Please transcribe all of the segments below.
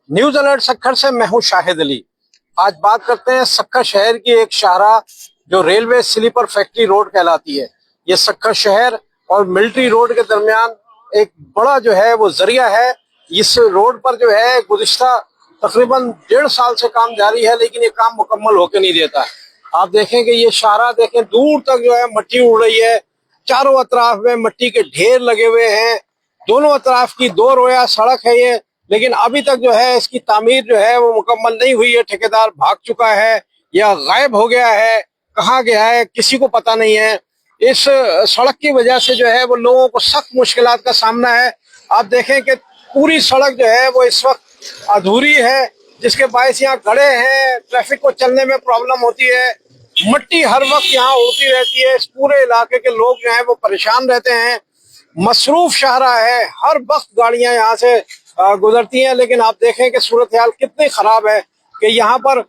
News alert Sukkur से मैं हूं शाहिद अली। आज बात करते हैं सक्खर शहर की एक शाहराह जो रेलवे स्लीपर फैक्ट्री रोड कहलाती है। ये सक्खर शहर और मिलिट्री रोड के दरमियान एक बड़ा जो है वो जरिया है। इस रोड पर जो है गुज़िश्ता तकरीबन 1.5 साल से काम जारी है, लेकिन ये काम मुकम्मल होकर नहीं देता। आप देखें कि ये शाहराह देखें, दूर तक जो है मिट्टी उड़ रही है। चारों अतराफ में मिट्टी के ढेर लगे हुए हैं। दोनों अतराफ की 2 रोया सड़क है ये, लेकिन अभी तक जो है इसकी तामीर जो है वो मुकम्मल नहीं हुई है। ठेकेदार भाग चुका है या गायब हो गया है, कहाँ गया है किसी को पता नहीं है। इस सड़क की वजह से जो है वो लोगों को सख्त मुश्किलात का सामना है। आप देखें कि पूरी सड़क जो है वो इस वक्त अधूरी है, जिसके बायस यहाँ खड़े हैं, ट्रैफिक को चलने में प्रॉब्लम होती है। मिट्टी हर वक्त यहाँ उड़ती रहती है। इस पूरे इलाके के लोग जो है वो परेशान रहते हैं। मसरूफ शाहराह है, हर वक्त गाड़ियां यहाँ से गुजरती हैं, लेकिन आप देखें कि सूरत हाल कितनी खराब है कि यहाँ पर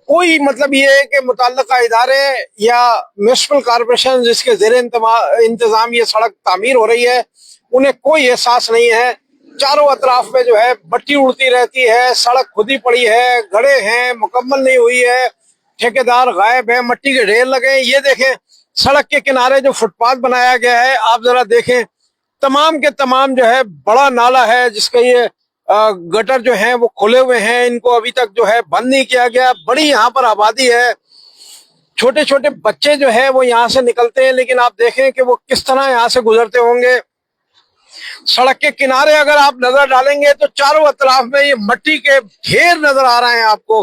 कोई मतलब ये है कि मुतल्लिका इदारे या म्युनिसिपल कॉरपोरेशन जिसके जेर इंतजाम ये सड़क तामीर हो रही है, उन्हें कोई एहसास नहीं है। चारों अतराफ में जो है मिट्टी उड़ती रहती है, सड़क खुदी पड़ी है, गड्ढे हैं, मुकम्मल नहीं हुई है, ठेकेदार गायब है, मिट्टी के ढेर लगे हैं। ये देखें सड़क के किनारे जो फुटपाथ बनाया गया है, आप जरा देखें, तमाम के तमाम जो है बड़ा नाला है जिसका ये गटर जो है वो खुले हुए हैं। इनको अभी तक जो है बंद नहीं किया गया। बड़ी यहाँ पर आबादी है, छोटे छोटे बच्चे जो है वो यहाँ से निकलते हैं, लेकिन आप देखें कि वो किस तरह यहाँ से गुजरते होंगे। सड़क के किनारे अगर आप नजर डालेंगे तो चारों अतराफ में ये मिट्टी के ढेर नजर आ रहे हैं, आपको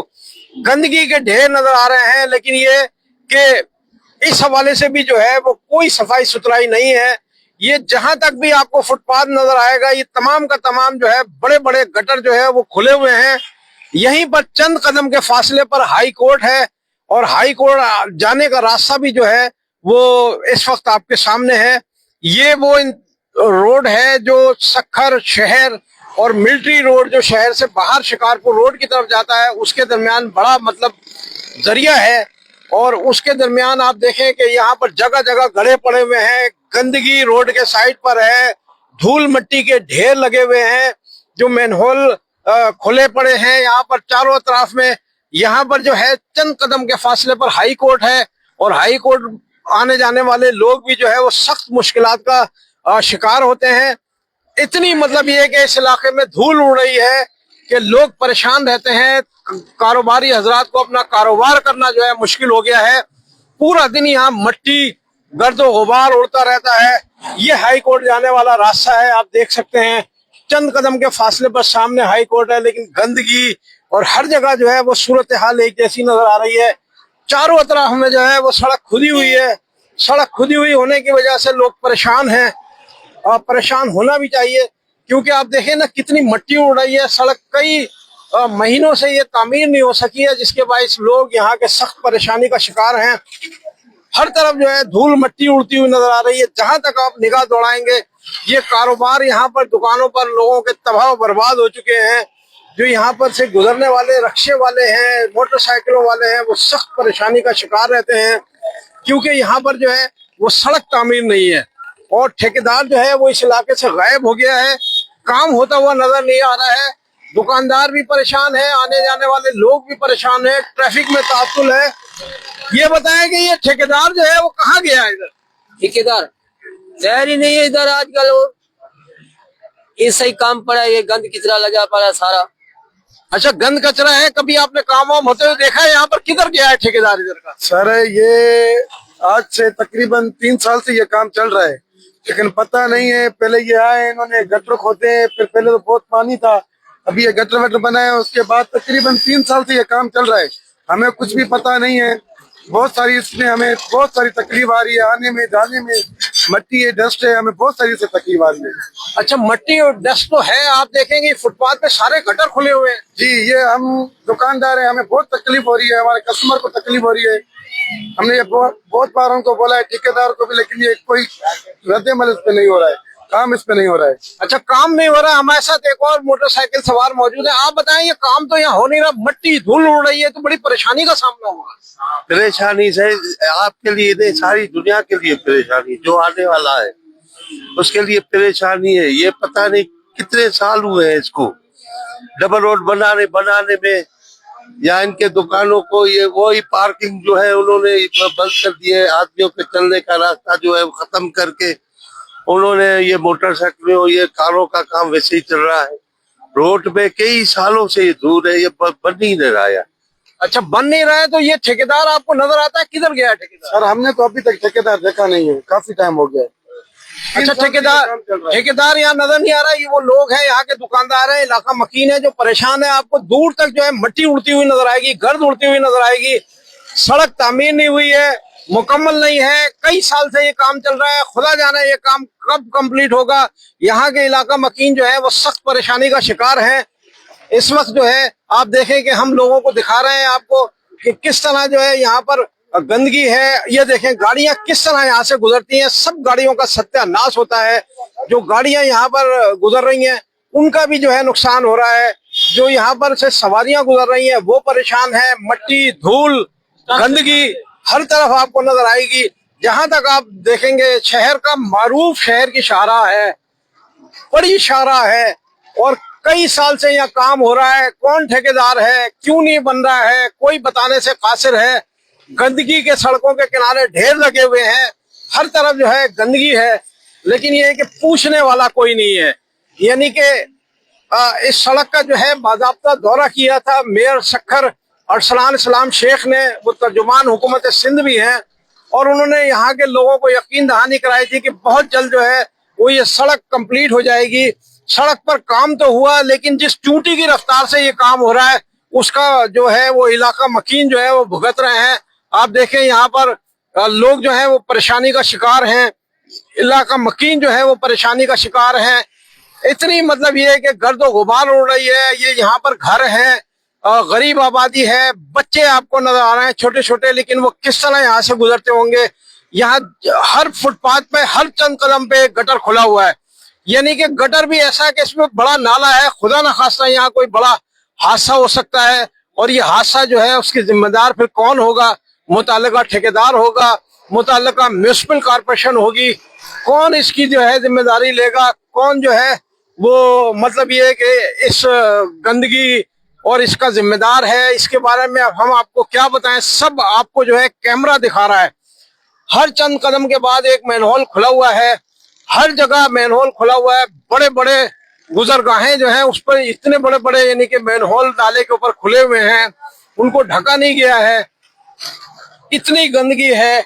गंदगी के ढेर नजर आ रहे हैं। लेकिन ये कि इस हवाले से भी जो है वो कोई सफाई सुथराई नहीं है। ये जहां तक भी आपको फुटपाथ नजर आएगा, ये तमाम का तमाम जो है बड़े बड़े गटर जो है वो खुले हुए हैं। यहीं पर चंद कदम के फासले पर हाई कोर्ट है, और हाई कोर्ट जाने का रास्ता भी जो है वो इस वक्त आपके सामने है। ये वो रोड है जो सक्खर शहर और मिलिट्री रोड जो शहर से बाहर शिकारपुर रोड की तरफ जाता है, उसके दरमियान बड़ा मतलब जरिया है। और उसके दरमियान आप देखें कि यहाँ पर जगह जगह गड्ढे पड़े हुए हैं, गंदगी रोड के साइड पर है, धूल मिट्टी के ढेर लगे हुए हैं, जो मैनहोल खुले पड़े हैं यहाँ पर चारों तरफ में। यहाँ पर जो है चंद कदम के फासले पर हाई कोर्ट है, और हाई कोर्ट आने जाने वाले लोग भी जो है वो सख्त मुश्किलात का शिकार होते हैं। इतनी मतलब ये है कि इस इलाके में धूल उड़ रही है कि लोग परेशान रहते हैं। कारोबारी हजरात को अपना कारोबार करना जो है मुश्किल हो गया है। पूरा दिन यहाँ मिट्टी गर्दो गुबार उड़ता रहता है। ये हाई कोर्ट जाने वाला रास्ता है, आप देख सकते हैं चंद कदम के फासले पर सामने हाई कोर्ट है, लेकिन गंदगी और हर जगह जो है वो सूरत हाल एक जैसी नजर आ रही है। चारों तरफ में जो है वो सड़क खुदी हुई है। सड़क खुदी हुई होने की वजह से लोग परेशान हैं, और परेशान होना भी चाहिए, क्योंकि आप देखें ना कितनी मिट्टी उड़ रही है। सड़क कई महीनों से ये तामीर नहीं हो सकी है, जिसके बायस लोग यहाँ के सख्त परेशानी का शिकार हैं। हर तरफ जो है धूल मिट्टी उड़ती हुई नजर आ रही है। जहां तक आप निगाह दौड़ाएंगे, ये कारोबार यहाँ पर दुकानों पर लोगों के तबाह बर्बाद हो चुके हैं। जो यहाँ पर से गुजरने वाले रिक्शे वाले हैं, मोटरसाइकिलों वाले हैं, वो सख्त परेशानी का शिकार रहते हैं, क्योंकि यहाँ पर जो है वो सड़क तामीर नहीं है, और ठेकेदार जो है वो इस इलाके से गायब हो गया है। काम होता हुआ नजर नहीं आ रहा है। दुकानदार भी परेशान है, आने जाने वाले लोग भी परेशान है, ट्रैफिक में तातुल है। ये बताएं कि ये ठेकेदार जो है वो कहाँ गया है? इधर ठेकेदार शहर ही नहीं है इधर आजकल। वो ऐसा ही काम पड़ा है, ये गंद कचरा लगा पड़ा सारा। अच्छा, गंद कचरा है। कभी आपने काम वाम होते हुए देखा है यहाँ पर? किधर गया है ठेकेदार इधर का? सर ये आज से तकरीबन 3 साल से ये काम चल रहा है, लेकिन पता नहीं है। पहले ये आए, इन्होंने गटर खोदे, फिर पहले तो बहुत पानी था, अभी ये गटर वटर बनाया, उसके बाद तकरीबन 3 साल से ये काम चल रहा है। हमें कुछ भी पता नहीं है। बहुत सारी इसमें हमें बहुत सारी तकलीफ आ रही है, आने में जाने में। मिट्टी है, डस्ट है, हमें बहुत सारी इससे तकलीफ आ रही है। अच्छा, मिट्टी और डस्ट तो है। आप देखेंगे फुटपाथ पे सारे गटर खुले हुए हैं। जी, ये हम दुकानदार हैं, हमें बहुत तकलीफ हो रही है, हमारे कस्टमर को तकलीफ हो रही है। हमने ये बहुत बार उनको बोला है, ठेकेदार को भी, लेकिन ये कोई रद्द-ए-अमल इस पे नहीं हो रहा है, काम इस पे नहीं हो रहा है। अच्छा, काम नहीं हो रहा। हमारे साथ एक और मोटरसाइकिल सवार मौजूद है। आप बताएं, ये काम तो यहाँ हो नहीं रहा, मिट्टी धूल उड़ रही है, तो बड़ी परेशानी का सामना होगा। परेशानी से आपके लिए नहीं, सारी दुनिया के लिए परेशानी। जो आने वाला है उसके लिए परेशानी है। ये पता नहीं कितने साल हुए हैं इसको, डबल रोड बनाने में, या इनके दुकानों को ये वही पार्किंग जो है उन्होंने बंद कर दिए। आदमियों के चलने का रास्ता जो है वो खत्म करके उन्होंने ये मोटरसाइकिलों ये कारों का काम वैसे ही चल रहा है। रोड पे कई सालों से ये दूर है, ये बन ही नहीं रहा है। अच्छा, बन नहीं रहा है तो ये ठेकेदार आपको नजर आता है? किधर गया है ठेकेदार? सर हमने तो अभी तक ठेकेदार देखा नहीं है, काफी टाइम हो गया है। अच्छा, ठेकेदार यहाँ नजर नहीं आ रहा है। ये वो लोग हैं, यहाँ के दुकानदार हैं, इलाका मकीन है जो परेशान है। आपको दूर तक जो है मिट्टी उड़ती हुई नजर आएगी, गर्द उड़ती हुई नजर आएगी। सड़क तामीर नहीं हुई है, मुकम्मल नहीं है, कई साल से ये काम चल रहा है। खुदा जाने ये काम कब कंप्लीट होगा। यहाँ के इलाका मकीन जो है वो सख्त परेशानी का शिकार है। इस वक्त जो है आप देखें कि हम लोगों को दिखा रहे हैं आपको कि किस तरह जो है यहाँ पर गंदगी है। ये देखें गाड़ियां किस तरह यहाँ से गुजरती हैं, सब गाड़ियों का सत्यानाश होता है। जो गाड़ियां यहाँ पर गुजर रही हैं उनका भी जो है नुकसान हो रहा है। जो यहाँ पर से सवारियां गुजर रही हैं वो परेशान है। मट्टी, धूल, गंदगी हर तरफ आपको नजर आएगी। जहां तक आप देखेंगे शहर का मारूफ शहर की शाहराह है, बड़ी शाहराह है, और कई साल से यहाँ काम हो रहा है। कौन ठेकेदार है, क्यों नहीं बन रहा है, कोई बताने से कासिर है। गंदगी के सड़कों के किनारे ढेर लगे हुए हैं, हर तरफ जो है गंदगी है, लेकिन ये है कि पूछने वाला कोई नहीं है। यानी कि इस सड़क का जो है बाज़ाब्ता दौरा किया था मेयर सक्खर अरसलान इस्लाम शेख ने, वो तर्जुमान हुकूमत सिंध भी हैं, और उन्होंने यहाँ के लोगों को यकीन दहानी कराई थी कि बहुत जल्द जो है वो ये सड़क कंप्लीट हो जाएगी। सड़क पर काम तो हुआ, लेकिन जिस चूंटी की रफ्तार से ये काम हो रहा है उसका जो है वो इलाका मकीन जो है वो भुगत रहे हैं। आप देखें यहाँ पर लोग जो है वो परेशानी का शिकार हैं, इलाका मकीन जो है वो परेशानी का शिकार है। इतनी मतलब ये है कि गर्द व गुबार उड़ रही है। ये यहाँ पर घर है, गरीब आबादी है, बच्चे आपको नजर आ रहे हैं छोटे छोटे, लेकिन वो किस तरह यहाँ से गुजरते होंगे। यहाँ हर फुटपाथ पे हर चंद कदम पे गटर खुला हुआ है। यानी कि गटर भी ऐसा है कि इसमें बड़ा नाला है, खुदा न खास्ता यहाँ कोई बड़ा हादसा हो सकता है, और ये हादसा जो है उसकी जिम्मेदार फिर कौन होगा? मुतल्लिका ठेकेदार होगा, मुतल्लिका म्युनिसिपल कॉर्पोरेशन होगी। कौन इसकी जो है जिम्मेदारी लेगा? कौन जो है वो मतलब ये है कि इस गंदगी और इसका जिम्मेदार है? इसके बारे में अब हम आपको क्या बताएं। सब आपको जो है कैमरा दिखा रहा है। हर चंद कदम के बाद एक मैनहोल खुला हुआ है, हर जगह मैनहोल खुला हुआ है। बड़े बड़े गुजरगाहें जो हैं उस पर इतने बड़े बड़े यानी कि मैनहोल नाले के ऊपर खुले हुए हैं, उनको ढका नहीं गया है। इतनी गंदगी है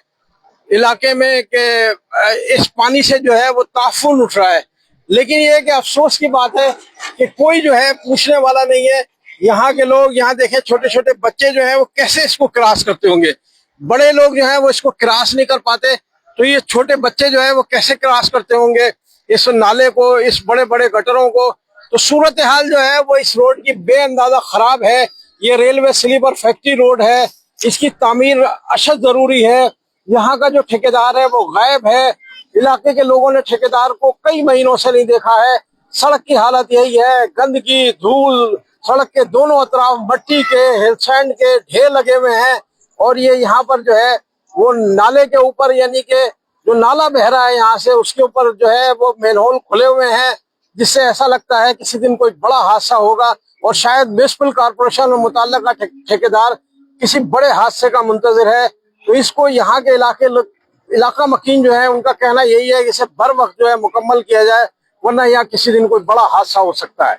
इलाके में कि इस पानी से जो है वो ताफुन उठ रहा है। लेकिन ये है कि अफसोस की बात है कि कोई जो है पूछने वाला नहीं है। यहाँ के लोग, यहाँ देखें छोटे छोटे बच्चे जो है वो कैसे इसको क्रॉस करते होंगे। बड़े लोग जो है वो इसको क्रॉस नहीं कर पाते, तो ये छोटे बच्चे जो है वो कैसे क्रॉस करते होंगे इस नाले को, इस बड़े बड़े गटरों को। तो सूरत हाल जो है वो इस रोड की बेअंदाजा खराब है। ये रेलवे स्लीपर फैक्ट्री रोड है, इसकी तामीर अशद जरूरी है। यहाँ का जो ठेकेदार है वो गायब है। इलाके के लोगों ने ठेकेदार को कई महीनों से नहीं देखा है। सड़क की हालत यही है, गंदगी, धूल, सड़क के दोनों अतराफ मट्टी के, हिलसैंड के ढेर लगे हुए हैं। और ये यहाँ पर जो है वो नाले के ऊपर यानी कि जो नाला बह रहा है यहाँ से, उसके ऊपर जो है वो मैनहोल खुले हुए हैं, जिससे ऐसा लगता है किसी दिन कोई बड़ा हादसा होगा, और शायद म्युनिसिपल कॉर्पोरेशन और मुतल्लिका ठेकेदार किसी बड़े हादसे का मुंतजिर है। तो इसको यहाँ के इलाका मकीन जो है उनका कहना यही है कि इसे बर वक्त जो है मुकम्मल किया जाए, वरना यहाँ किसी दिन कोई बड़ा हादसा हो सकता है।